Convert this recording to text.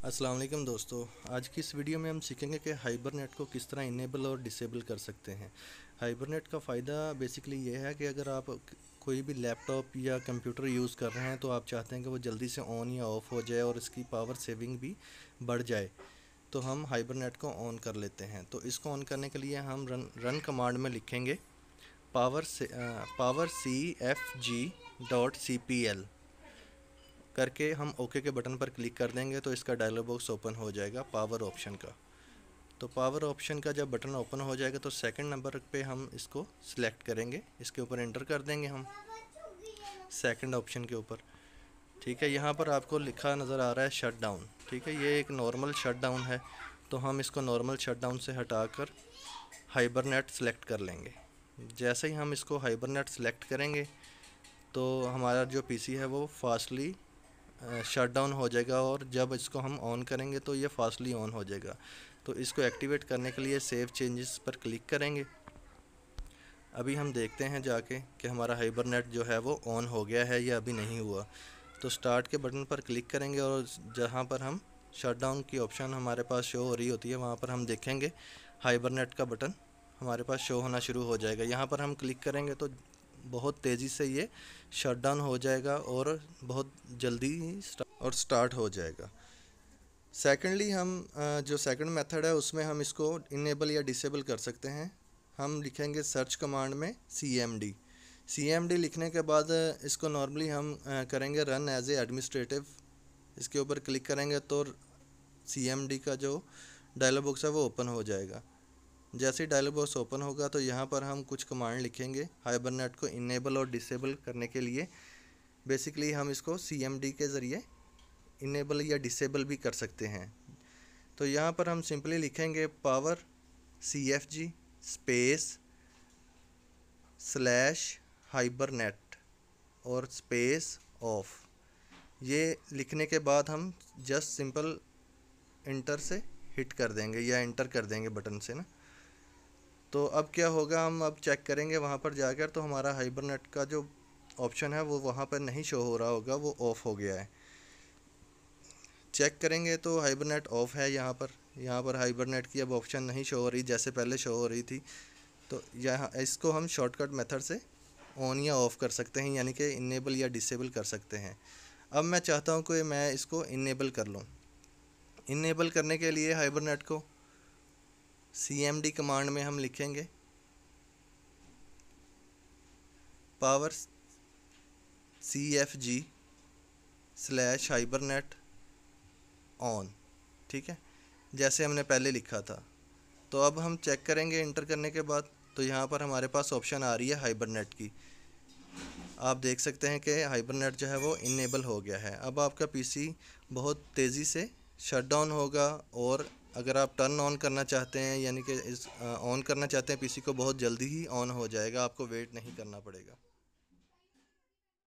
अस्सलाम वालेकुम दोस्तों। आज की इस वीडियो में हम सीखेंगे कि हाइबरनेट को किस तरह इनेबल और डिसेबल कर सकते हैं। हाइबरनेट का फ़ायदा बेसिकली ये है कि अगर आप कोई भी लैपटॉप या कंप्यूटर यूज़ कर रहे हैं तो आप चाहते हैं कि वो जल्दी से ऑन या ऑफ़ हो जाए और इसकी पावर सेविंग भी बढ़ जाए, तो हम हाइबरनेट को ऑन कर लेते हैं। तो इसको ऑन करने के लिए हम रन कमांड में लिखेंगे powercfg.cpl करके हम ओके के बटन पर क्लिक कर देंगे तो इसका डायलॉग बॉक्स ओपन हो जाएगा पावर ऑप्शन का। तो पावर ऑप्शन का जब बटन ओपन हो जाएगा तो सेकंड नंबर पे हम इसको सिलेक्ट करेंगे, इसके ऊपर एंटर कर देंगे हम सेकंड ऑप्शन के ऊपर। ठीक है, यहाँ पर आपको लिखा नज़र आ रहा है शट डाउन। ठीक है, ये एक नॉर्मल शट डाउन है, तो हम इसको नॉर्मल शट डाउन से हटाकर हाइबरनेट सेलेक्ट कर लेंगे। जैसे ही हम इसको हाइबरनेट सेलेक्ट करेंगे तो हमारा जो पीसी है वो फास्टली शट डाउन हो जाएगा और जब इसको हम ऑन करेंगे तो ये फास्टली ऑन हो जाएगा। तो इसको एक्टिवेट करने के लिए सेव चेंजेस पर क्लिक करेंगे। अभी हम देखते हैं जाके कि हमारा हाइबरनेट जो है वो ऑन हो गया है या अभी नहीं हुआ। तो स्टार्ट के बटन पर क्लिक करेंगे और जहाँ पर हम शट डाउन की ऑप्शन हमारे पास शो हो रही होती है वहाँ पर हम देखेंगे हाइबरनेट का बटन हमारे पास शो होना शुरू हो जाएगा। यहाँ पर हम क्लिक करेंगे तो बहुत तेज़ी से ये शट डाउन हो जाएगा और बहुत जल्दी स्टार्ट हो जाएगा। सेकेंडली हम जो सेकंड मेथड है उसमें हम इसको इनेबल या डिसेबल कर सकते हैं। हम लिखेंगे सर्च कमांड में CMD लिखने के बाद इसको नॉर्मली हम करेंगे रन एज ए एडमिनिस्ट्रेटिव। इसके ऊपर क्लिक करेंगे तो CMD का जो डायलॉग बॉक्स है वो ओपन हो जाएगा। जैसे ही डायलॉग बॉक्स ओपन होगा तो यहाँ पर हम कुछ कमांड लिखेंगे हाइबरनेट को इनेबल और डिसेबल करने के लिए। बेसिकली हम इसको CMD के ज़रिए इनेबल या डिसेबल भी कर सकते हैं। तो यहाँ पर हम सिंपली लिखेंगे पावर CFG स्पेस /हाइबरनेट और स्पेस ऑफ। ये लिखने के बाद हम जस्ट सिंपल इंटर से हिट कर देंगे या इंटर कर देंगे बटन से ना। तो अब क्या होगा, हम अब चेक करेंगे वहाँ पर जाकर तो हमारा हाइबरनेट का जो ऑप्शन है वो वहाँ पर नहीं शो हो रहा होगा, वो ऑफ़ हो गया है। चेक करेंगे तो हाइबरनेट ऑफ़ है। यहाँ पर हाइबरनेट की अब ऑप्शन नहीं शो हो रही जैसे पहले शो हो रही थी। तो यहाँ इसको हम शॉर्टकट मेथड से ऑन या ऑफ़ कर सकते हैं, यानी कि इनेबल या डिसेबल कर सकते हैं। अब मैं चाहता हूँ कि मैं इसको इनेबल कर लूँ। इनेबल करने के लिए हाइबरनेट को CMD कमांड में हम लिखेंगे पावर CFG /हाइबरनेट ऑन। ठीक है, जैसे हमने पहले लिखा था। तो अब हम चेक करेंगे इंटर करने के बाद तो यहाँ पर हमारे पास ऑप्शन आ रही है हाइबरनेट की। आप देख सकते हैं कि हाइबरनेट जो है वो इनेबल हो गया है। अब आपका पीसी बहुत तेज़ी से शट डाउन होगा और अगर आप टर्न ऑन करना चाहते हैं यानी कि ऑन करना चाहते हैं पीसी को, बहुत जल्दी ही ऑन हो जाएगा, आपको वेट नहीं करना पड़ेगा।